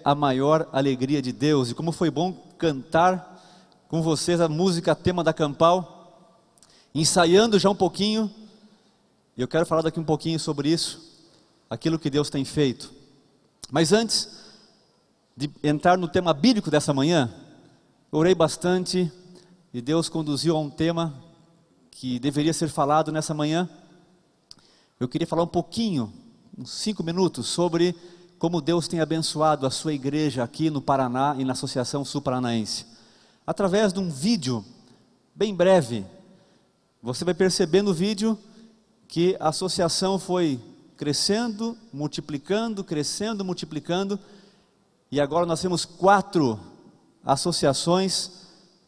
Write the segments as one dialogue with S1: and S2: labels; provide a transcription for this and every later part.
S1: a maior alegria de Deus. E como foi bom cantar com vocês a música tema da Campal, ensaiando já um pouquinho. E eu quero falar daqui um pouquinho sobre isso, aquilo que Deus tem feito. Mas antes de entrar no tema bíblico dessa manhã, orei bastante e Deus conduziu a um tema que deveria ser falado nessa manhã. Eu queria falar um pouquinho, uns 5 minutos, sobre como Deus tem abençoado a sua igreja aqui no Paraná e na Associação Sul Paranaense. Através de um vídeo bem breve, você vai perceber no vídeo que a associação foi crescendo, multiplicando, crescendo, multiplicando, e agora nós temos 4 associações,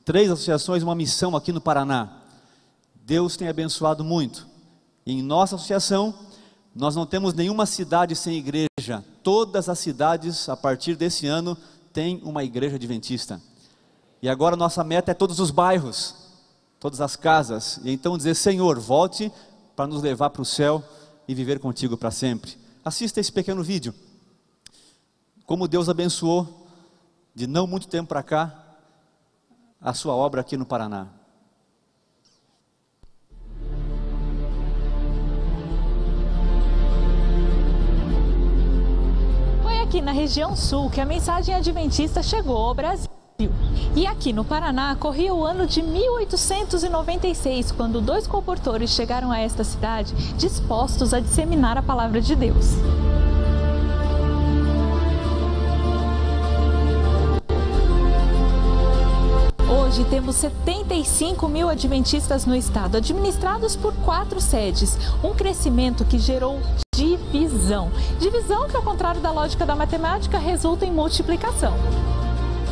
S1: 3 associações, uma missão aqui no Paraná. Deus tem abençoado muito. Em nossa associação, nós não temos nenhuma cidade sem igreja. Todas as cidades, a partir desse ano, têm uma igreja adventista. E agora nossa meta é todos os bairros, todas as casas. E então dizer: Senhor, volte para nos levar para o céu e viver contigo para sempre. Assista esse pequeno vídeo. Como Deus abençoou, de não muito tempo para cá, a sua obra aqui no Paraná.
S2: Aqui na região sul que a mensagem adventista chegou ao Brasil. E aqui no Paraná corria o ano de 1896, quando 2 colportores chegaram a esta cidade dispostos a disseminar a palavra de Deus. Hoje temos 75 mil adventistas no estado, administrados por 4 sedes, um crescimento que gerou divisão. Divisão que, ao contrário da lógica da matemática, resulta em multiplicação.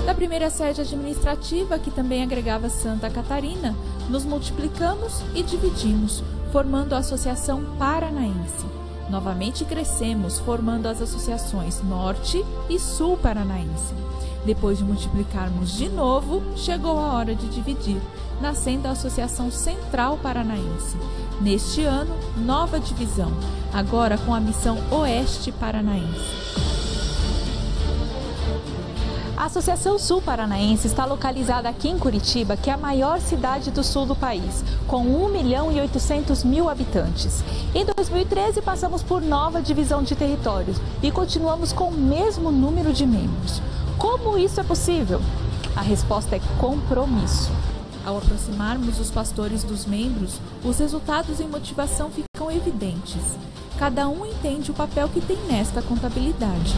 S2: Da primeira sede administrativa, que também agregava Santa Catarina, nos multiplicamos e dividimos, formando a Associação Paranaense. Novamente crescemos, formando as associações Norte e Sul Paranaense. Depois de multiplicarmos de novo, chegou a hora de dividir, nascendo a Associação Central Paranaense. Neste ano, nova divisão, agora com a missão Oeste Paranaense. A Associação Sul Paranaense está localizada aqui em Curitiba, que é a maior cidade do sul do país, com 1.800.000 habitantes. Em 2013 passamos por nova divisão de territórios e continuamos com o mesmo número de membros. Como isso é possível? A resposta é compromisso. Ao aproximarmos os pastores dos membros, os resultados em motivação ficam evidentes. Cada um entende o papel que tem nesta contabilidade.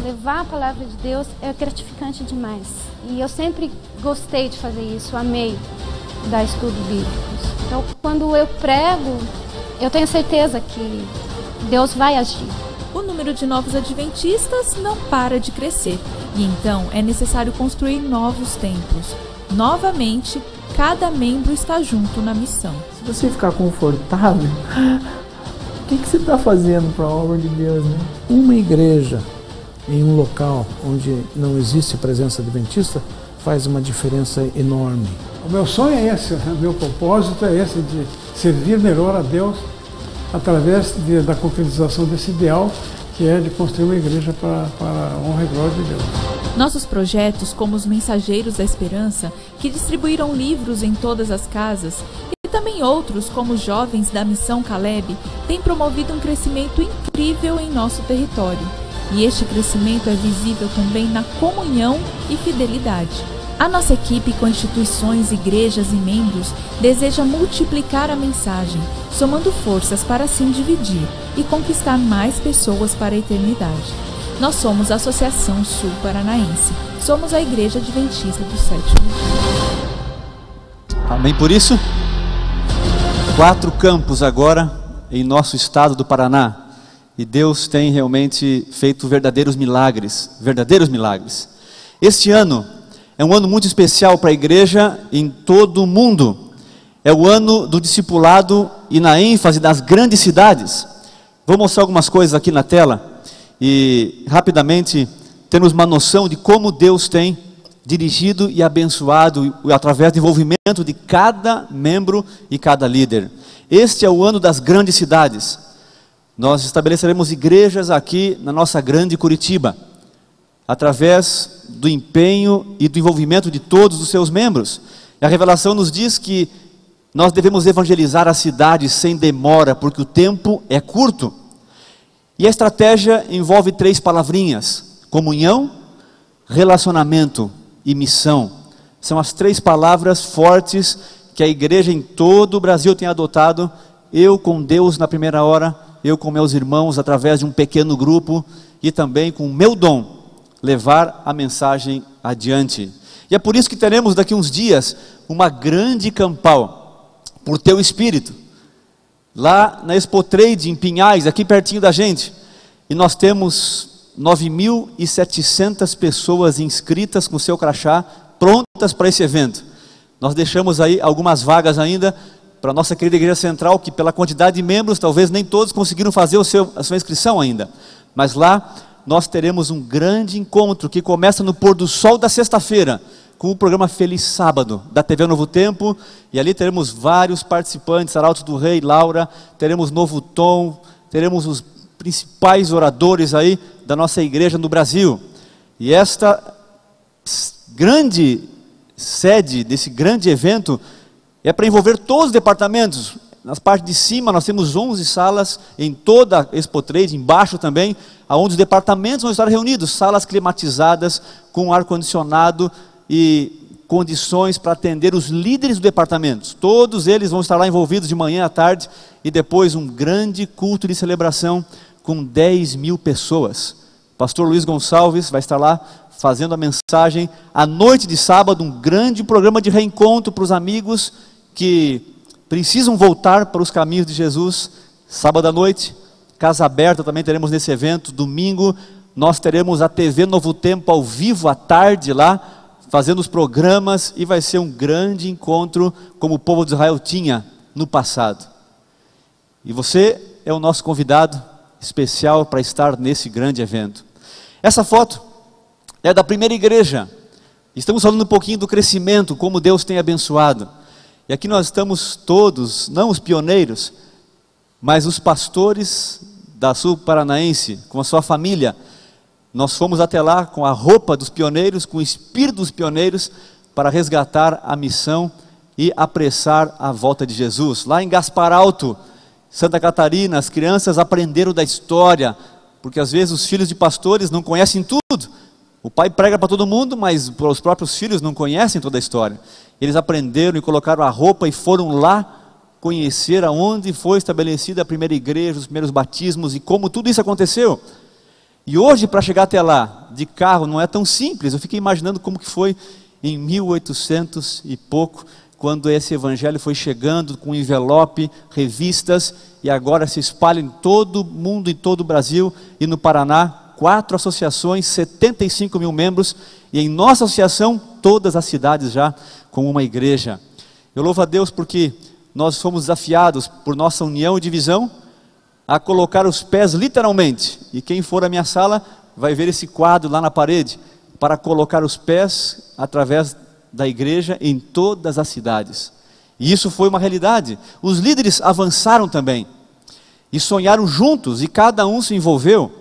S3: Levar a palavra de Deus é gratificante demais. E eu sempre gostei de fazer isso, amei dar estudo bíblico. Então, quando eu prego, eu tenho certeza que Deus vai agir.
S2: O número de novos adventistas não para de crescer. E então é necessário construir novos templos. Novamente, cada membro está junto na missão.
S4: Se você ficar confortável, o que você está fazendo para a obra de Deus, né? Uma igreja em um local onde não existe presença adventista faz uma diferença enorme.
S5: O meu sonho é esse, o meu propósito é esse, de servir melhor a Deus através da concretização desse ideal, que é de construir uma igreja para a honra e glória de Deus.
S2: Nossos projetos, como os Mensageiros da Esperança, que distribuíram livros em todas as casas, e também outros, como os Jovens da Missão Caleb, têm promovido um crescimento incrível em nosso território. E este crescimento é visível também na comunhão e fidelidade. A nossa equipe com instituições, igrejas e membros deseja multiplicar a mensagem, somando forças para assim dividir e conquistar mais pessoas para a eternidade. Nós somos a Associação Sul Paranaense. Somos a Igreja Adventista do Sétimo Dia.
S1: Amém por isso? 4 campos agora em nosso estado do Paraná. E Deus tem realmente feito verdadeiros milagres. Verdadeiros milagres. Este ano é um ano muito especial para a igreja em todo o mundo. É o ano do discipulado e na ênfase das grandes cidades. Vou mostrar algumas coisas aqui na tela e rapidamente termos uma noção de como Deus tem dirigido e abençoado através do envolvimento de cada membro e cada líder. Este é o ano das grandes cidades. Nós estabeleceremos igrejas aqui na nossa grande Curitiba. através do empenho e do envolvimento de todos os seus membros. E a revelação nos diz que nós devemos evangelizar a cidade sem demora, porque o tempo é curto. E a estratégia envolve 3 palavrinhas: comunhão, relacionamento e missão. São as 3 palavras fortes que a igreja em todo o Brasil tem adotado. Eu com Deus na primeira hora, eu com meus irmãos através de um pequeno grupo e também com o meu dom, levar a mensagem adiante. E é por isso que teremos daqui uns dias uma grande campal, por Teu Espírito, lá na Expo Trade em Pinhais, aqui pertinho da gente. E nós temos 9.700 pessoas inscritas com seu crachá, prontas para esse evento. Nós deixamos aí algumas vagas ainda para a nossa querida Igreja Central, que pela quantidade de membros, talvez nem todos conseguiram fazer a sua inscrição ainda. Mas lá nós teremos um grande encontro, que começa no pôr do sol da sexta-feira, com o programa Feliz Sábado, da TV Novo Tempo, e ali teremos vários participantes, Arauto do Rei, Laura, teremos Novo Tom, teremos os principais oradores aí da nossa igreja no Brasil. E esta grande sede desse grande evento é para envolver todos os departamentos. Na parte de cima nós temos 11 salas em toda a Expo Trade, embaixo também, onde os departamentos vão estar reunidos, salas climatizadas, com ar-condicionado e condições para atender os líderes do departamento. Todos eles vão estar lá envolvidos de manhã à tarde, e depois um grande culto de celebração com 10.000 pessoas. O pastor Luiz Gonçalves vai estar lá fazendo a mensagem. À noite de sábado, um grande programa de reencontro para os amigos que precisam voltar para os caminhos de Jesus. Sábado à noite, casa aberta também teremos nesse evento. Domingo nós teremos a TV Novo Tempo ao vivo à tarde lá, fazendo os programas, e vai ser um grande encontro como o povo de Israel tinha no passado. E você é o nosso convidado especial para estar nesse grande evento. Essa foto é da primeira igreja. Estamos falando um pouquinho do crescimento, como Deus tem abençoado. E aqui nós estamos todos, não os pioneiros, mas os pastores da Sul Paranaense, com a sua família. Nós fomos até lá com a roupa dos pioneiros, com o espírito dos pioneiros, para resgatar a missão e apressar a volta de Jesus. Lá em Gaspar Alto, Santa Catarina, as crianças aprenderam da história, porque às vezes os filhos de pastores não conhecem tudo. O pai prega para todo mundo, mas os próprios filhos não conhecem toda a história. Eles aprenderam e colocaram a roupa e foram lá conhecer aonde foi estabelecida a primeira igreja, os primeiros batismos e como tudo isso aconteceu. E hoje, para chegar até lá, de carro, não é tão simples. Eu fiquei imaginando como que foi em 1800 e pouco, quando esse evangelho foi chegando com envelope, revistas, e agora se espalha em todo o mundo, em todo o Brasil e no Paraná. 4 associações, 75.000 membros, e em nossa associação, todas as cidades já com uma igreja. Eu louvo a Deus porque nós fomos desafiados por nossa união e divisão a colocar os pés literalmente, e quem for à minha sala vai ver esse quadro lá na parede, para colocar os pés através da igreja em todas as cidades. E isso foi uma realidade. Os líderes avançaram também e sonharam juntos, e cada um se envolveu.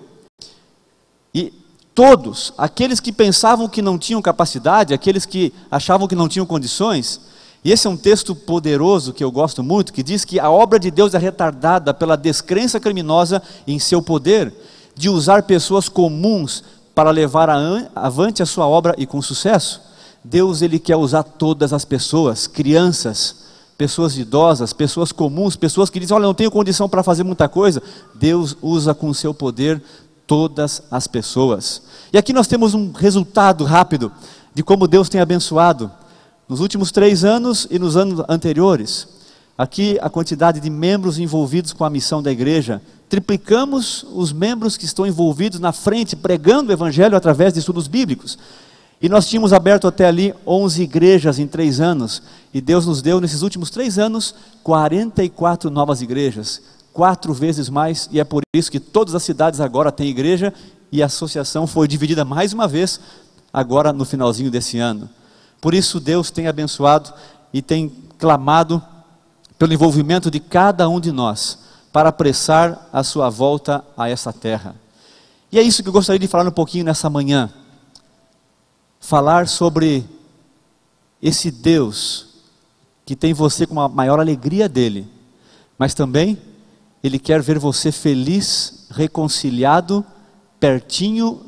S1: E todos, aqueles que pensavam que não tinham capacidade, aqueles que achavam que não tinham condições. E esse é um texto poderoso que eu gosto muito, que diz que a obra de Deus é retardada pela descrença criminosa em seu poder de usar pessoas comuns para levar avante a sua obra e com sucesso. Deus, Ele quer usar todas as pessoas, crianças, pessoas idosas, pessoas comuns, pessoas que dizem, olha, não tenho condição para fazer muita coisa. Deus usa com o seu poder todas as pessoas. E aqui nós temos um resultado rápido de como Deus tem abençoado nos últimos 3 anos e nos anos anteriores. Aqui a quantidade de membros envolvidos com a missão da igreja. Triplicamos os membros que estão envolvidos na frente, pregando o evangelho através de estudos bíblicos. E nós tínhamos aberto até ali 11 igrejas em 3 anos. E Deus nos deu nesses últimos 3 anos 44 novas igrejas. 4 vezes mais, e é por isso que todas as cidades agora têm igreja, e a associação foi dividida mais uma vez, agora no finalzinho desse ano. Por isso Deus tem abençoado e tem clamado pelo envolvimento de cada um de nós, para apressar a sua volta a essa terra. E é isso que eu gostaria de falar um pouquinho nessa manhã. falar sobre esse Deus que tem você com a maior alegria dele, mas também Ele quer ver você feliz, reconciliado, pertinho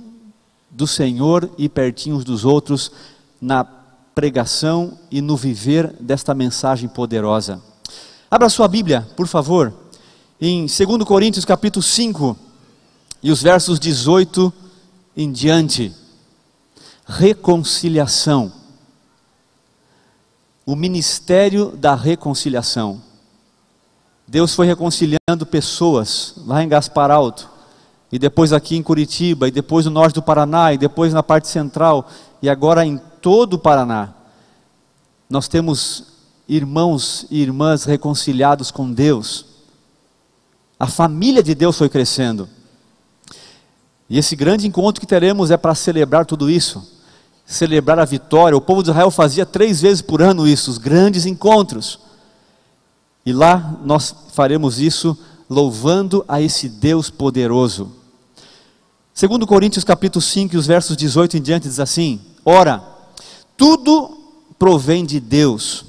S1: do Senhor e pertinho dos outros, na pregação e no viver desta mensagem poderosa. Abra sua Bíblia, por favor, em 2 Coríntios capítulo 5, e os versos 18 em diante. Reconciliação. O ministério da reconciliação. Deus foi reconciliando pessoas lá em Gaspar Alto, e depois aqui em Curitiba, e depois no norte do Paraná, e depois na parte central, e agora em todo o Paraná. Nós temos irmãos e irmãs reconciliados com Deus. A família de Deus foi crescendo. E esse grande encontro que teremos é para celebrar tudo isso. Celebrar a vitória. O povo de Israel fazia 3 vezes por ano isso, os grandes encontros. E lá nós faremos isso louvando a esse Deus poderoso. 2 Coríntios capítulo 5, e os versos 18 em diante diz assim: ora, tudo provém de Deus,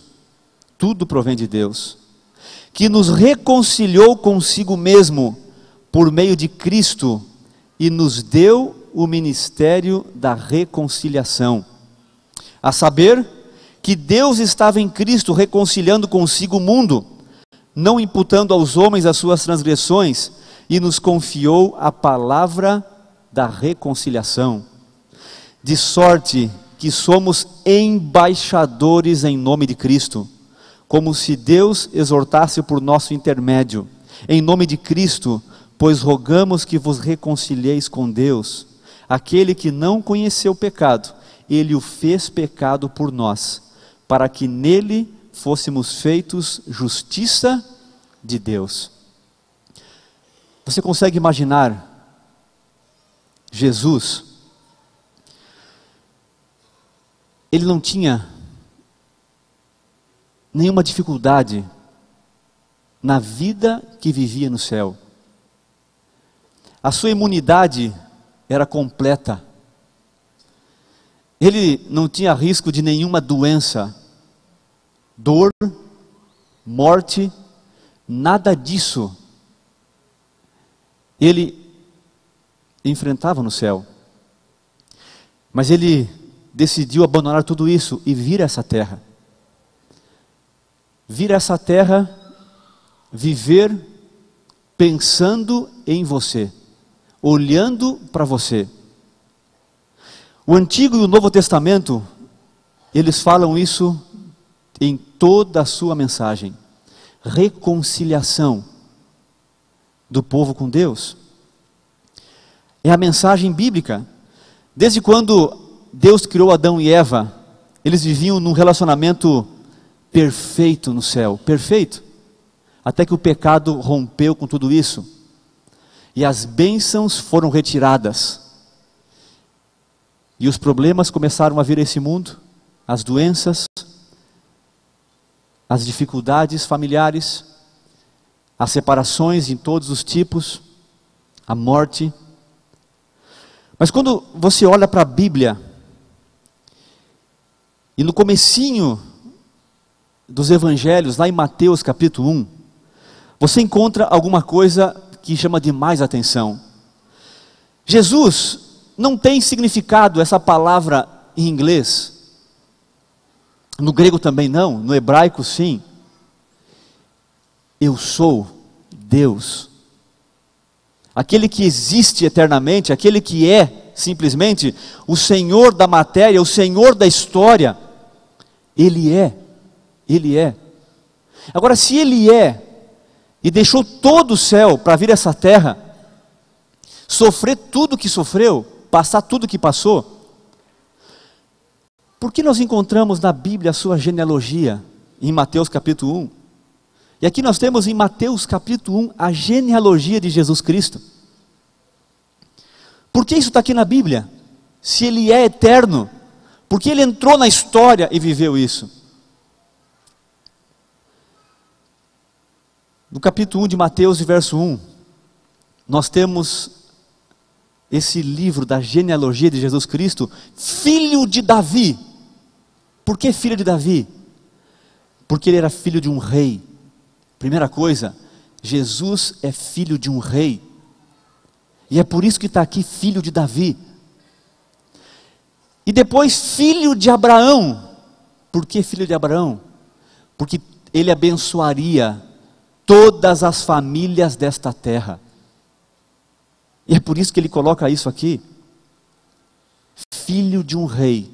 S1: que nos reconciliou consigo mesmo por meio de Cristo e nos deu o ministério da reconciliação. A saber, que Deus estava em Cristo reconciliando consigo o mundo, não imputando aos homens as suas transgressões, e nos confiou a palavra da reconciliação. De sorte que somos embaixadores em nome de Cristo, como se Deus exortasse por nosso intermédio. Em nome de Cristo, pois rogamos que vos reconcilieis com Deus. Aquele que não conheceu o pecado, Ele o fez pecado por nós, para que nele fôssemos feitos justiça de Deus. Você consegue imaginar Jesus? Ele não tinha nenhuma dificuldade na vida que vivia no céu. A sua imunidade era completa. Ele não tinha risco de nenhuma doença, dor, morte, nada disso ele enfrentava no céu. Mas ele decidiu abandonar tudo isso e vir a essa terra. Vir a essa terra, viver pensando em você, olhando para você. O Antigo e o Novo Testamento, eles falam isso em toda a sua mensagem. Reconciliação do povo com Deus. É a mensagem bíblica. Desde quando Deus criou Adão e Eva, eles viviam num relacionamento perfeito no céu, perfeito. Até que o pecado rompeu com tudo isso. E as bênçãos foram retiradas. E os problemas começaram a vir a esse mundo, as doenças, as dificuldades familiares, as separações em todos os tipos, a morte. Mas quando você olha para a Bíblia, e no comecinho dos evangelhos, lá em Mateus capítulo 1, você encontra alguma coisa que chama demais atenção. Jesus não tem significado essa palavra em inglês. No grego também não, no hebraico sim. Eu sou Deus. Aquele que existe eternamente, aquele que é simplesmente o Senhor da matéria, o Senhor da história. Ele é. Agora, se Ele é, e deixou todo o céu para vir a essa terra, sofrer tudo que sofreu, passar tudo que passou, por que nós encontramos na Bíblia a sua genealogia, em Mateus capítulo 1? E aqui nós temos em Mateus capítulo 1 a genealogia de Jesus Cristo. Por que isso está aqui na Bíblia? Se Ele é eterno, porque Ele entrou na história e viveu isso. No capítulo 1 de Mateus, verso 1, nós temos esse livro da genealogia de Jesus Cristo, filho de Davi. Por que filho de Davi? Porque ele era filho de um rei. Primeira coisa, Jesus é filho de um rei. E é por isso que está aqui filho de Davi. E depois filho de Abraão. Por que filho de Abraão? Porque ele abençoaria todas as famílias desta terra. E é por isso que ele coloca isso aqui. Filho de um rei.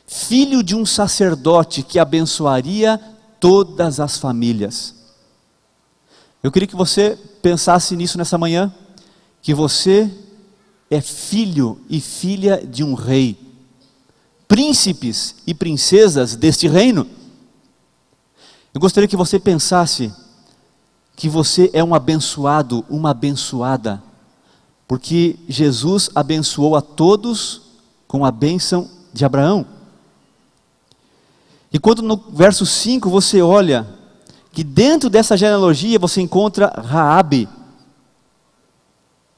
S1: Filho de um sacerdote que abençoaria todas as famílias. Eu queria que você pensasse nisso nessa manhã, que você é filho e filha de um rei, príncipes e princesas deste reino. Eu gostaria que você pensasse que você é um abençoado, uma abençoada, porque Jesus abençoou a todos com a bênção de Abraão. E quando no verso 5 você olha, que dentro dessa genealogia você encontra Raabe.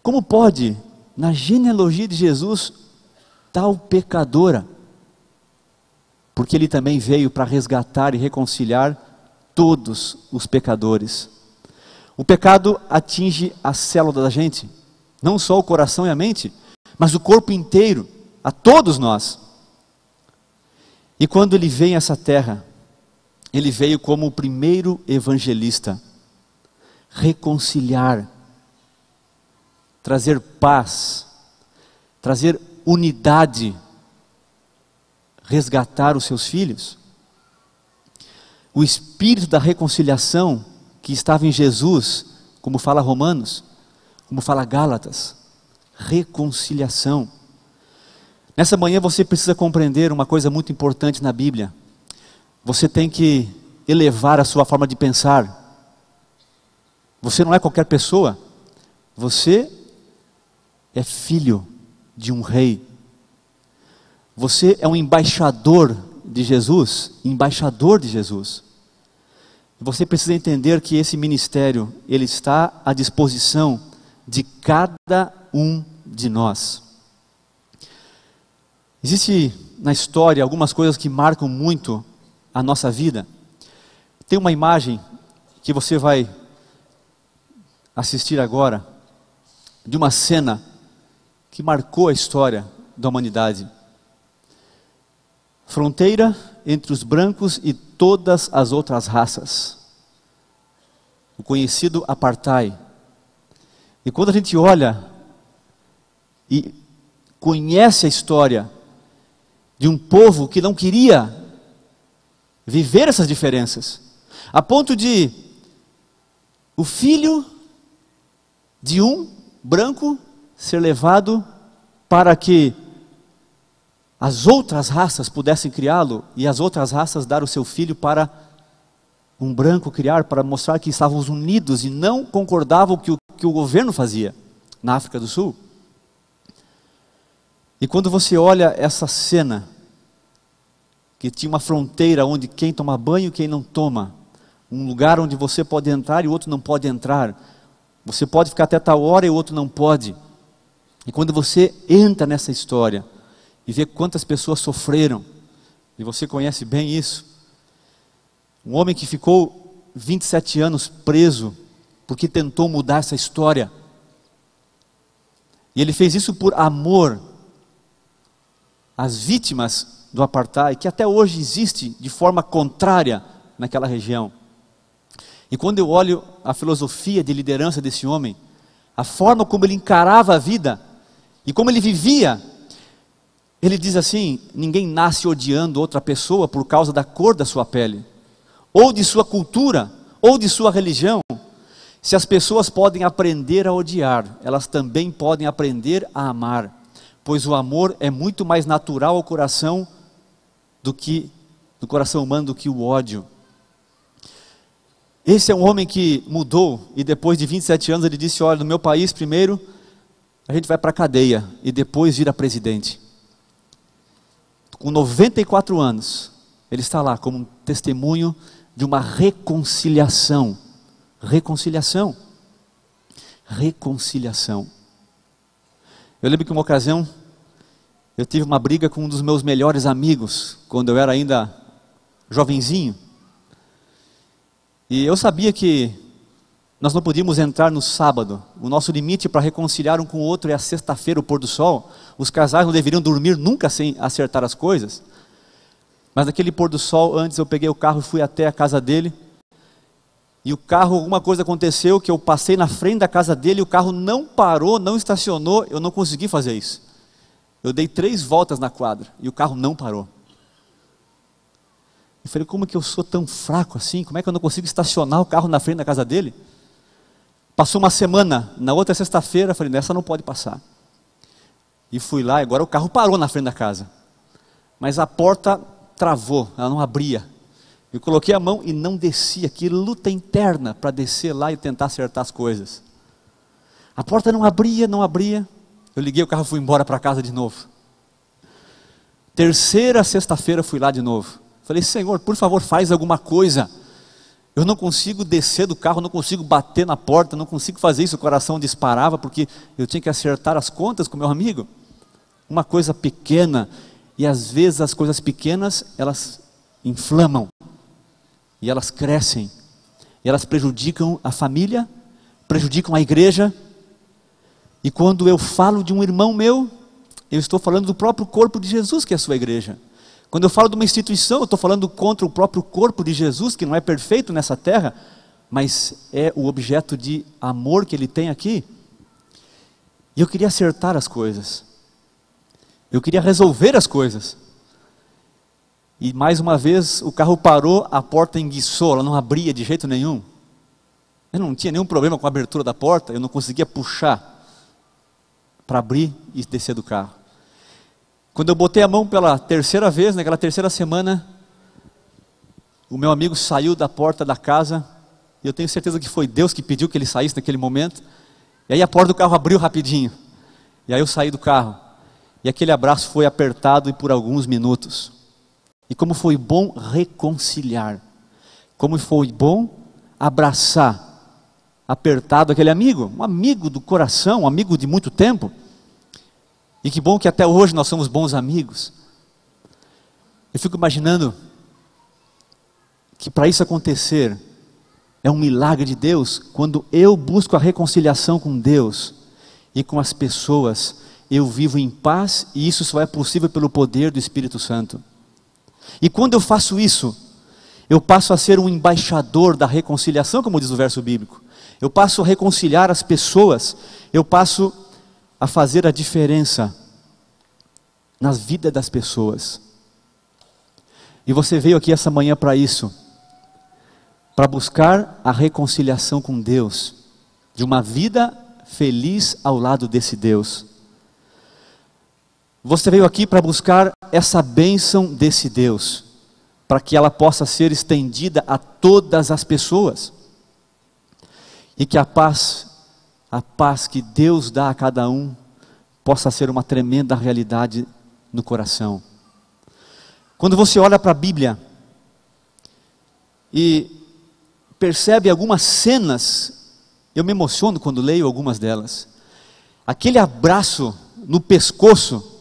S1: Como pode, na genealogia de Jesus, tal pecadora? Porque ele também veio para resgatar e reconciliar todos os pecadores. O pecado atinge a célula da gente, não só o coração e a mente, mas o corpo inteiro, a todos nós. E quando ele veio a essa terra, ele veio como o primeiro evangelista, reconciliar, trazer paz, trazer unidade, resgatar os seus filhos. O espírito da reconciliação que estava em Jesus, como fala Romanos, como fala Gálatas, reconciliação. Nessa manhã você precisa compreender uma coisa muito importante na Bíblia. Você tem que elevar a sua forma de pensar. Você não é qualquer pessoa. Você é filho de um rei. Você é um embaixador de Jesus, embaixador de Jesus. Você precisa entender que esse ministério, ele está à disposição de cada um de nós. Existe na história algumas coisas que marcam muito a nossa vida. Tem uma imagem que você vai assistir agora, de uma cena que marcou a história da humanidade. Fronteira entre os brancos e todas as outras raças. O conhecido apartheid. E quando a gente olha e conhece a história de um povo que não queria viver essas diferenças, a ponto de o filho de um branco ser levado para que as outras raças pudessem criá-lo, e as outras raças dar o seu filho para um branco criar, para mostrar que estávamos unidos e não concordavam com o que o governo fazia na África do Sul. E quando você olha essa cena, que tinha uma fronteira onde quem toma banho e quem não toma, um lugar onde você pode entrar e o outro não pode entrar, você pode ficar até tal hora e o outro não pode. E quando você entra nessa história e vê quantas pessoas sofreram, e você conhece bem isso, um homem que ficou 27 anos preso porque tentou mudar essa história, e ele fez isso por amor às vítimas do apartheid, que até hoje existe de forma contrária naquela região. E quando eu olho a filosofia de liderança desse homem, a forma como ele encarava a vida e como ele vivia, ele diz assim: ninguém nasce odiando outra pessoa por causa da cor da sua pele, ou de sua cultura, ou de sua religião. Se as pessoas podem aprender a odiar, elas também podem aprender a amar, pois o amor é muito mais natural ao coração do coração humano do que o ódio. Esse é um homem que mudou, e depois de 27 anos ele disse: olha, no meu país primeiro a gente vai para a cadeia e depois vira presidente. Com 94 anos, ele está lá como um testemunho de uma reconciliação. Reconciliação. Reconciliação. Eu lembro que uma ocasião eu tive uma briga com um dos meus melhores amigos, quando eu era ainda jovenzinho. E eu sabia que nós não podíamos entrar no sábado. O nosso limite para reconciliar um com o outro é a sexta-feira, o pôr do sol. Os casais não deveriam dormir nunca sem acertar as coisas. Mas naquele pôr do sol, antes eu peguei o carro e fui até a casa dele. E o carro, alguma coisa aconteceu que eu passei na frente da casa dele e o carro não parou, não estacionou. Eu não consegui fazer isso. Eu dei 3 voltas na quadra e o carro não parou. Eu falei, como que eu sou tão fraco assim? Como é que eu não consigo estacionar o carro na frente da casa dele? Passou uma semana, na outra sexta-feira, falei, nessa não pode passar. E fui lá, e agora o carro parou na frente da casa. Mas a porta travou, ela não abria. Eu coloquei a mão e não descia, que luta interna para descer lá e tentar acertar as coisas. A porta não abria, não abria. Eu liguei o carro e fui embora para casa de novo. Terceira sexta-feira fui lá de novo. Falei, Senhor, por favor, faz alguma coisa. Eu não consigo descer do carro, não consigo bater na porta, não consigo fazer isso, o coração disparava, porque eu tinha que acertar as contas com meu amigo. Uma coisa pequena, e às vezes as coisas pequenas, elas inflamam, e elas crescem, e elas prejudicam a família, prejudicam a igreja, e quando eu falo de um irmão meu, eu estou falando do próprio corpo de Jesus, que é a sua igreja. Quando eu falo de uma instituição, eu estou falando contra o próprio corpo de Jesus, que não é perfeito nessa terra, mas é o objeto de amor que ele tem aqui. E eu queria acertar as coisas. Eu queria resolver as coisas. E mais uma vez o carro parou, a porta enguiçou, ela não abria de jeito nenhum. Eu não tinha nenhum problema com a abertura da porta, eu não conseguia puxar para abrir e descer do carro. Quando eu botei a mão pela terceira vez, naquela terceira semana, o meu amigo saiu da porta da casa, e eu tenho certeza que foi Deus que pediu que ele saísse naquele momento, e aí a porta do carro abriu rapidinho, e aí eu saí do carro, e aquele abraço foi apertado e por alguns minutos, e como foi bom reconciliar, como foi bom abraçar, apertado aquele amigo, um amigo do coração, um amigo de muito tempo. E que bom que até hoje nós somos bons amigos. Eu fico imaginando que para isso acontecer, é um milagre de Deus, quando eu busco a reconciliação com Deus e com as pessoas, eu vivo em paz, e isso só é possível pelo poder do Espírito Santo. E quando eu faço isso, eu passo a ser um embaixador da reconciliação, como diz o verso bíblico. Eu passo a reconciliar as pessoas, eu passo a fazer a diferença nas vidas das pessoas. E você veio aqui essa manhã para isso, para buscar a reconciliação com Deus, de uma vida feliz ao lado desse Deus. Você veio aqui para buscar essa bênção desse Deus, para que ela possa ser estendida a todas as pessoas, e que a paz que Deus dá a cada um, possa ser uma tremenda realidade no coração. Quando você olha para a Bíblia e percebe algumas cenas, eu me emociono quando leio algumas delas. Aquele abraço no pescoço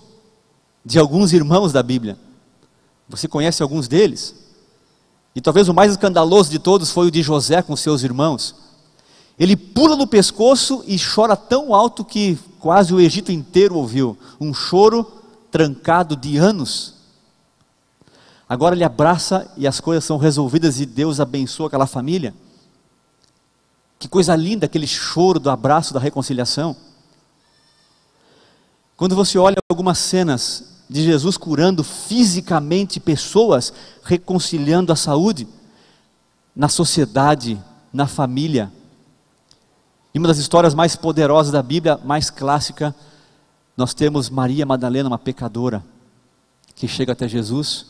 S1: de alguns irmãos da Bíblia, você conhece alguns deles? E talvez o mais escandaloso de todos foi o de José com seus irmãos. Ele pula no pescoço e chora tão alto que quase o Egito inteiro ouviu. Um choro trancado de anos. Agora ele abraça e as coisas são resolvidas e Deus abençoa aquela família. Que coisa linda aquele choro do abraço, da reconciliação. Quando você olha algumas cenas de Jesus curando fisicamente pessoas, reconciliando a saúde, na sociedade, na família. E uma das histórias mais poderosas da Bíblia, mais clássica, nós temos Maria Madalena, uma pecadora, que chega até Jesus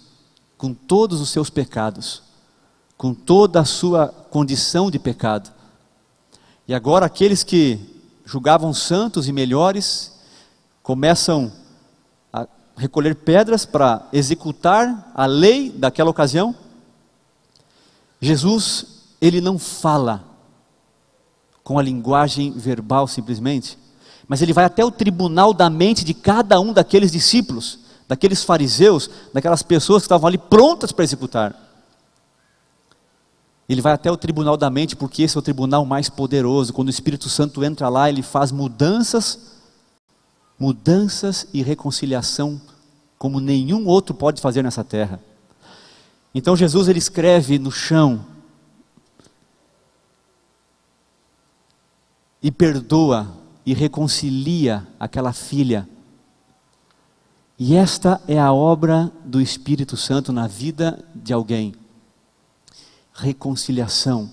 S1: com todos os seus pecados, com toda a sua condição de pecado. E agora aqueles que julgavam santos e melhores, começam a recolher pedras para executar a lei daquela ocasião. Jesus, ele não fala com a linguagem verbal simplesmente, mas ele vai até o tribunal da mente de cada um daqueles discípulos, daqueles fariseus, daquelas pessoas que estavam ali prontas para executar. Ele vai até o tribunal da mente, porque esse é o tribunal mais poderoso. Quando o Espírito Santo entra lá, ele faz mudanças e reconciliação como nenhum outro pode fazer nessa terra. Então Jesus, ele escreve no chão e perdoa e reconcilia aquela filha. E esta é a obra do Espírito Santo na vida de alguém. Reconciliação.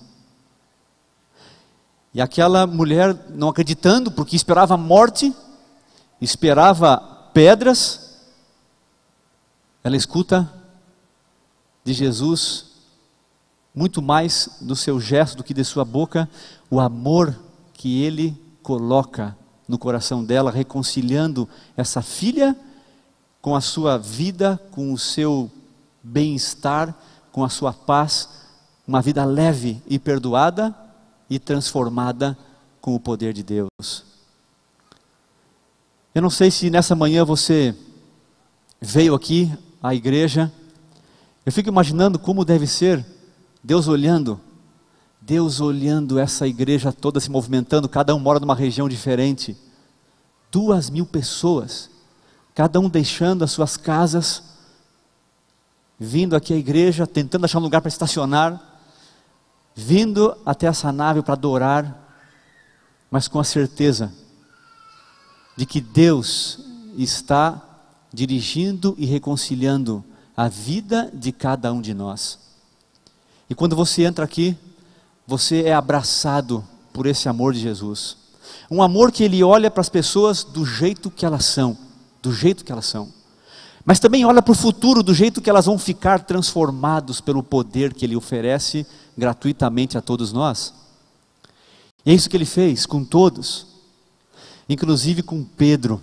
S1: E aquela mulher, não acreditando, porque esperava morte, esperava pedras, ela escuta de Jesus, muito mais do seu gesto do que de sua boca, o amor que ele coloca no coração dela, reconciliando essa filha com a sua vida, com o seu bem-estar, com a sua paz, uma vida leve e perdoada e transformada com o poder de Deus. Eu não sei se nessa manhã você veio aqui à igreja, eu fico imaginando como deve ser Deus olhando essa igreja toda se movimentando, cada um mora numa região diferente, 2.000 pessoas, cada um deixando as suas casas, vindo aqui à igreja, tentando achar um lugar para estacionar, vindo até essa nave para adorar, mas com a certeza de que Deus está dirigindo e reconciliando a vida de cada um de nós. E quando você entra aqui, você é abraçado por esse amor de Jesus. Um amor que ele olha para as pessoas do jeito que elas são, mas também olha para o futuro, do jeito que elas vão ficar transformados pelo poder que ele oferece gratuitamente a todos nós. E é isso que ele fez com todos, inclusive com Pedro,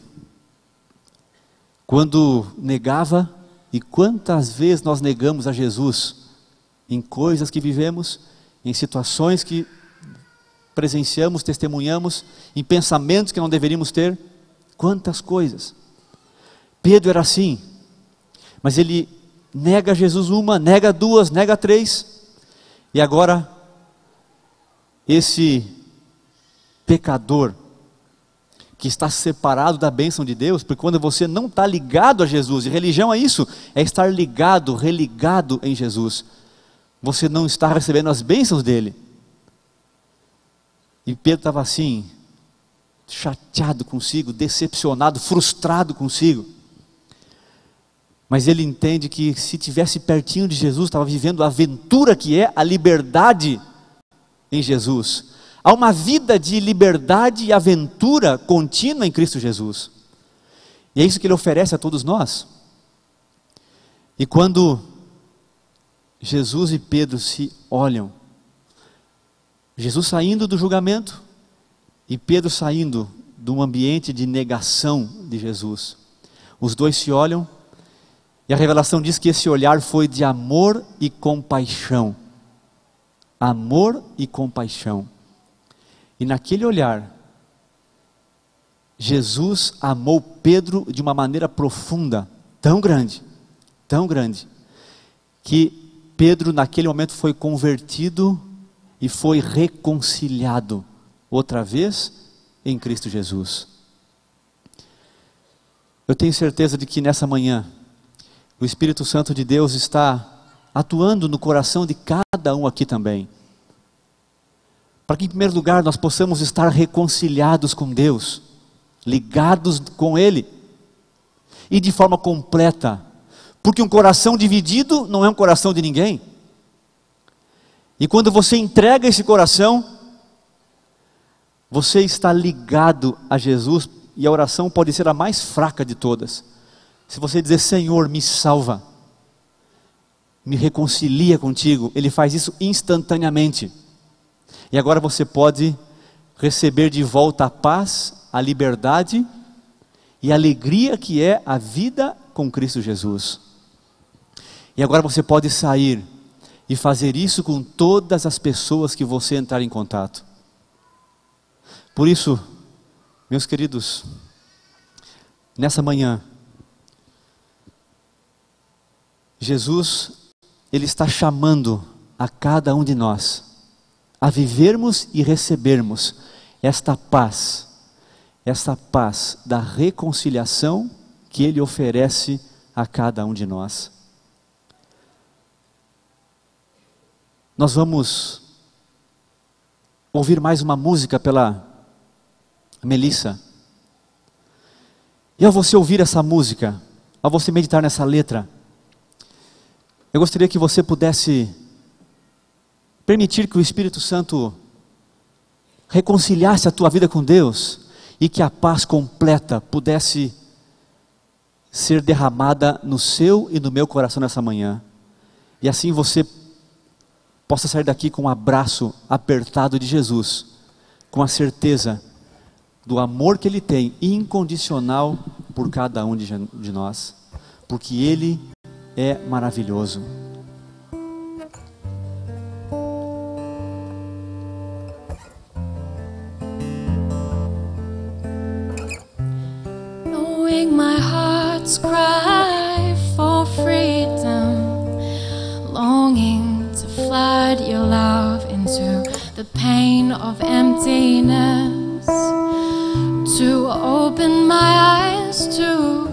S1: quando negava. E quantas vezes nós negamos a Jesus em coisas que vivemos, em situações que presenciamos, testemunhamos, em pensamentos que não deveríamos ter, quantas coisas. Pedro era assim, mas ele nega Jesus uma, nega duas, nega três, e agora esse pecador que está separado da bênção de Deus, porque quando você não está ligado a Jesus, e religião é isso, é estar ligado, religado em Jesus, você não está recebendo as bênçãos dele. E Pedro estava assim, chateado consigo, decepcionado, frustrado consigo, mas ele entende que se tivesse pertinho de Jesus, estava vivendo a aventura que é a liberdade em Jesus. Há uma vida de liberdade e aventura contínua em Cristo Jesus. E é isso que ele oferece a todos nós. E quando Jesus e Pedro se olham, Jesus saindo do julgamento e Pedro saindo de um ambiente de negação de Jesus, os dois se olham e a revelação diz que esse olhar foi de amor e compaixão. Amor e compaixão. E naquele olhar, Jesus amou Pedro de uma maneira profunda, tão grande, que Pedro naquele momento foi convertido e foi reconciliado outra vez em Cristo Jesus. Eu tenho certeza de que nessa manhã, o Espírito Santo de Deus está atuando no coração de cada um aqui também. Para que em primeiro lugar nós possamos estar reconciliados com Deus, ligados com Ele, e de forma completa, porque um coração dividido não é um coração de ninguém. E quando você entrega esse coração, você está ligado a Jesus, e a oração pode ser a mais fraca de todas. Se você dizer, Senhor, me salva, me reconcilia contigo, Ele faz isso instantaneamente. E agora você pode receber de volta a paz, a liberdade e a alegria que é a vida com Cristo Jesus. E agora você pode sair e fazer isso com todas as pessoas que você entrar em contato. Por isso, Meus queridos, nessa manhã, Jesus, Ele está chamando a cada um de nós a vivermos e recebermos esta paz da reconciliação que Ele oferece a cada um de nós. Nós vamos ouvir mais uma música pela Melissa. E ao você ouvir essa música, ao você meditar nessa letra, eu gostaria que você pudesse permitir que o Espírito Santo reconciliasse a tua vida com Deus e que a paz completa pudesse ser derramada no seu e no meu coração nessa manhã. E assim você possa sair daqui com um abraço apertado de Jesus, com a certeza do amor que Ele tem, incondicional, por cada um de nós, porque Ele é maravilhoso.
S6: Knowing my heart's cry for freedom, longing to flood your love into the pain of emptiness, to open my eyes to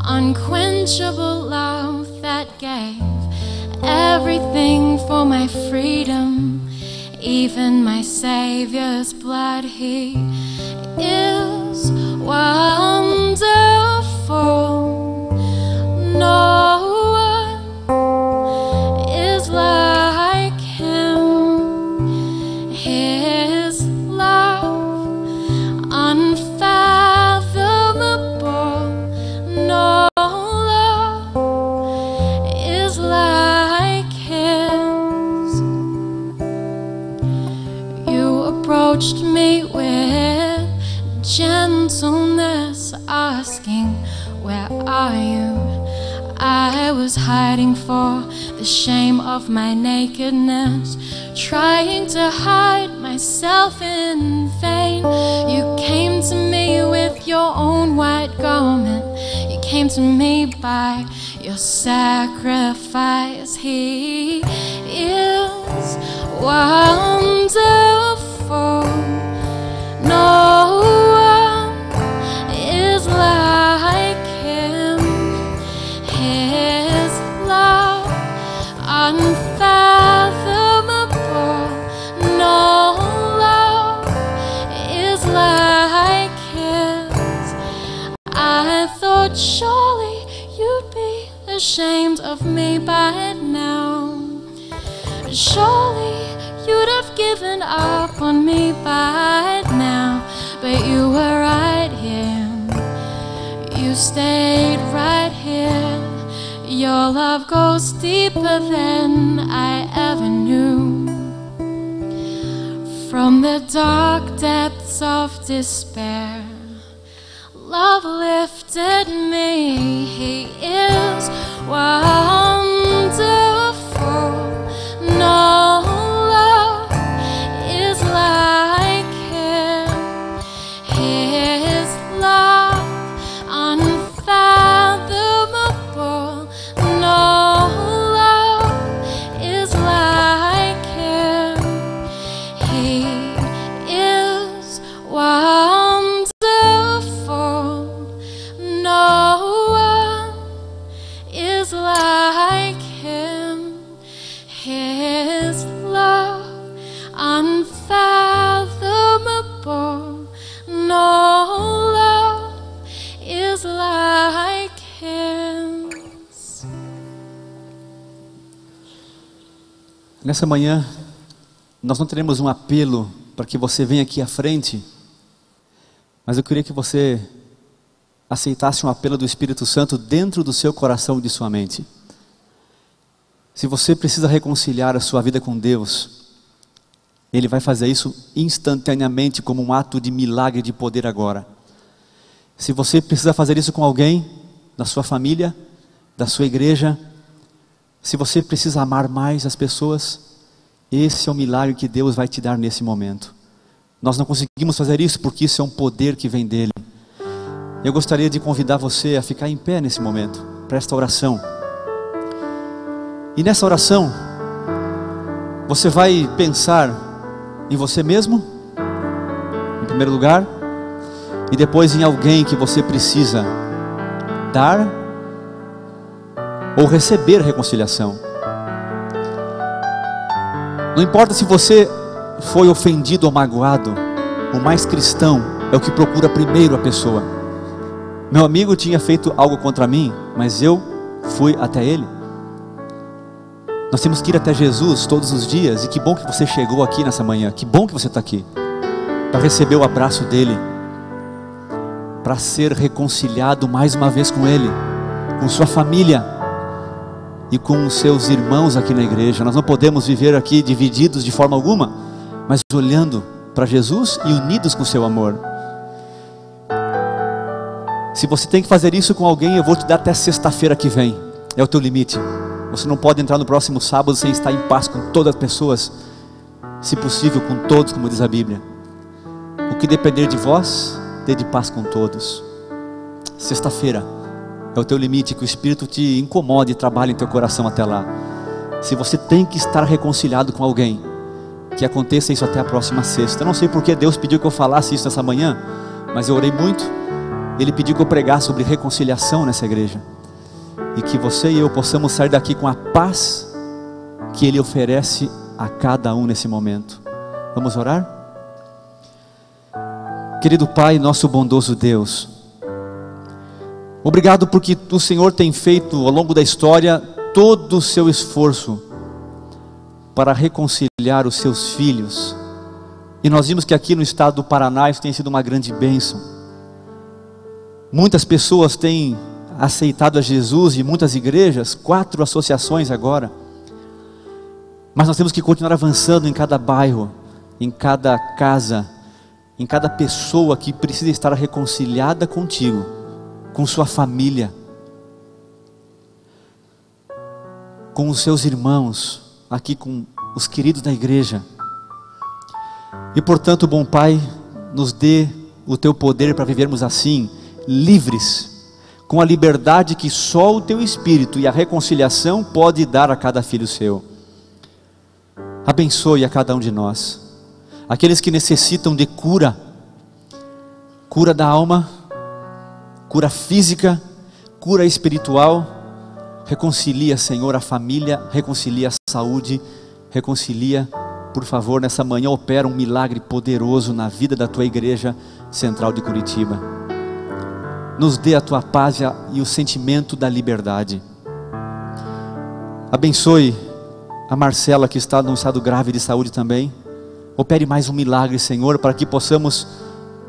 S6: unquenchable love that gave everything for my freedom, even my Savior's blood. He is wonderful. No one is like Him. His love unfathomable. No love is like His. You approached me with gentleness, asking, where are you? I was hiding for the shame of my nakedness, trying to hide myself in vain. You came to me with your own white garment. You came to me by your sacrifice. He is wonderful. No one is like Him. His love unfathomable. No love is like His. I thought surely you'd be ashamed of me by now. Surely you'd have given up on me by now. But you were right here. You stayed right here. Your love goes deeper than I ever knew. From the dark depths of despair, love lifted me. He is wonderful. No love is like Him. His love unfathomable. No love is like Him. He is wonderful. No one is like Him. His love unfathomable. No love is like His.
S1: Nessa manhã, nós não teremos um apelo para que você venha aqui à frente, mas eu queria que você aceitasse um apelo do Espírito Santo dentro do seu coração e de sua mente. Se você precisa reconciliar a sua vida com Deus, Ele vai fazer isso instantaneamente, como um ato de milagre de poder agora. Se você precisa fazer isso com alguém, da sua família, da sua igreja, se você precisa amar mais as pessoas, esse é o milagre que Deus vai te dar nesse momento. Nós não conseguimos fazer isso porque isso é um poder que vem dele. Eu gostaria de convidar você a ficar em pé nesse momento, para esta oração. E nessa oração, você vai pensar em você mesmo, em primeiro lugar, e depois em alguém que você precisa dar ou receber reconciliação. Não importa se você foi ofendido ou magoado, o mais cristão é o que procura primeiro a pessoa. Meu amigo tinha feito algo contra mim, mas eu fui até ele. Nós temos que ir até Jesus todos os dias, e que bom que você chegou aqui nessa manhã, que bom que você está aqui, para receber o abraço dele, para ser reconciliado mais uma vez com ele, com sua família e com os seus irmãos aqui na igreja. Nós não podemos viver aqui divididos de forma alguma, mas olhando para Jesus e unidos com o seu amor. Se você tem que fazer isso com alguém, eu vou te dar até sexta-feira que vem, é o teu limite. Você não pode entrar no próximo sábado sem estar em paz com todas as pessoas, se possível com todos, como diz a Bíblia. O que depender de vós, dê de paz com todos. Sexta-feira é o teu limite, que o Espírito te incomode e trabalhe em teu coração até lá. Se você tem que estar reconciliado com alguém, que aconteça isso até a próxima sexta. Eu não sei porque Deus pediu que eu falasse isso nessa manhã, mas eu orei muito. Ele pediu que eu pregasse sobre reconciliação nessa igreja, e que você e eu possamos sair daqui com a paz que Ele oferece a cada um nesse momento. Vamos orar? Querido Pai, nosso bondoso Deus, obrigado porque o Senhor tem feito ao longo da história todo o seu esforço para reconciliar os seus filhos, e nós vimos que aqui no estado do Paraná isso tem sido uma grande bênção. Muitas pessoas têm aceitado a Jesus, e muitas igrejas, 4 associações agora. Mas nós temos que continuar avançando em cada bairro, em cada casa, em cada pessoa que precisa estar reconciliada contigo, com sua família, com os seus irmãos, aqui com os queridos da igreja. E portanto, bom Pai, nos dê o teu poder para vivermos assim, livres, com a liberdade que só o teu Espírito e a reconciliação pode dar a cada filho seu. Abençoe a cada um de nós, aqueles que necessitam de cura, cura da alma, cura física, cura espiritual. Reconcilia, Senhor, a família, reconcilia a saúde, reconcilia, por favor, nessa manhã opera um milagre poderoso na vida da tua igreja central de Curitiba. Nos dê a tua paz e o sentimento da liberdade. Abençoe a Marcela, que está num estado grave de saúde também. Opere mais um milagre, Senhor, para que possamos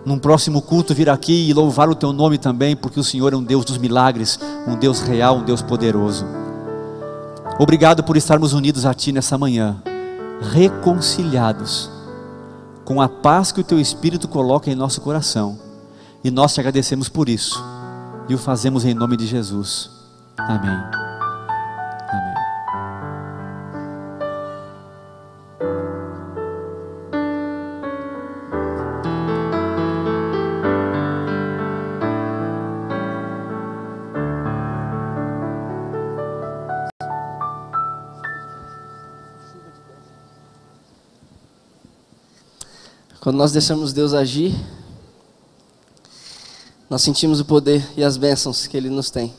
S1: num próximo culto vir aqui e louvar o teu nome também, porque o Senhor é um Deus dos milagres, um Deus real, um Deus poderoso. Obrigado por estarmos unidos a ti nessa manhã, reconciliados, com a paz que o teu Espírito coloca em nosso coração. E nós te agradecemos por isso, e o fazemos em nome de Jesus. Amém. Amém.
S7: Quando nós deixamos Deus agir, nós sentimos o poder e as bênçãos que Ele nos tem.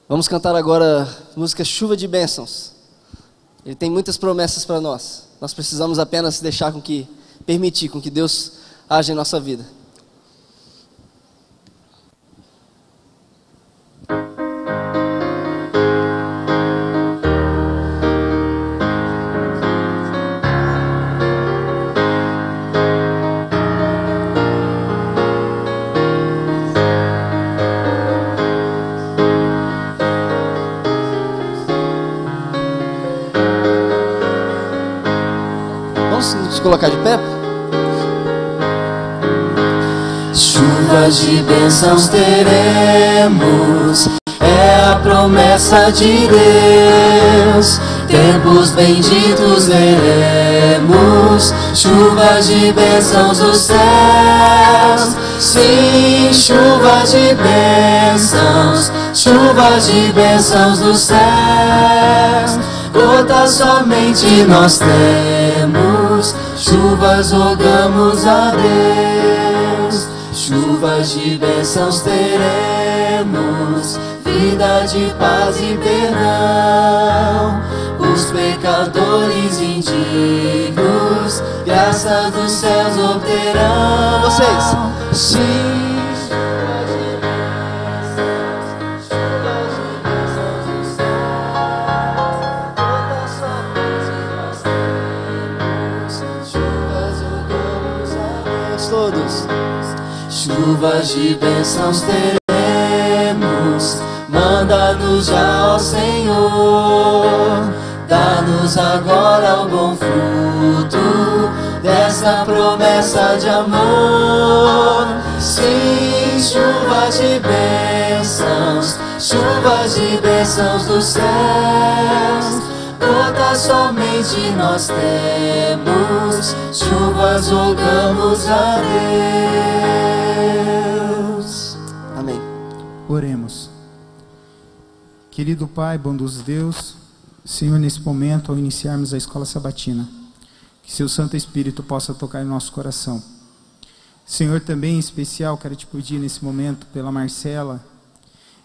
S7: Vamos cantar agora a música Chuva de Bênçãos. Ele tem muitas promessas para nós. Nós precisamos apenas deixar permitir com que Deus age em nossa vida. Colocar de pé.
S8: Chuvas de bênçãos teremos, é a promessa de Deus. tempos benditos veremos, chuvas de bênçãos dos céus. Sim, chuvas de bênçãos dos céus. Gotas somente nós temos, chuvas rogamos a Deus. Chuvas de bênçãos teremos, vida de paz e perdão. Os pecadores indignos, graças dos céus obterão.
S7: Vocês,
S8: sim.
S7: todos.
S8: Chuvas de bênçãos teremos, manda-nos já, ó Senhor. Dá-nos agora o bom fruto dessa promessa de amor. Sim, chuvas de bênçãos dos céus. Gotas somente nós temos, chuvas rogamos a Deus.
S7: Amém.
S9: Oremos. Querido Pai, bondoso Deus, Senhor, nesse momento, ao iniciarmos a escola sabatina, que seu Santo Espírito possa tocar em nosso coração. Senhor, também em especial, quero te pedir nesse momento pela Marcela,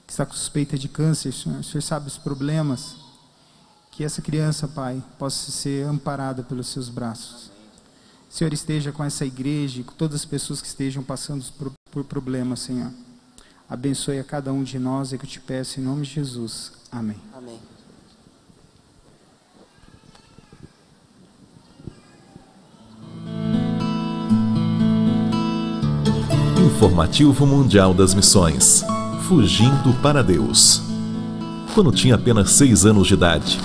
S9: que está com suspeita de câncer, Senhor. O Senhor sabe os problemas. Que essa criança, Pai, possa ser amparada pelos seus braços. Senhor, esteja com essa igreja e com todas as pessoas que estejam passando por problemas, Senhor. Abençoe a cada um de nós, é que eu te peço em nome de Jesus. Amém.
S7: Amém.
S10: Informativo Mundial das Missões. Fugindo para Deus. Quando tinha apenas 6 anos de idade,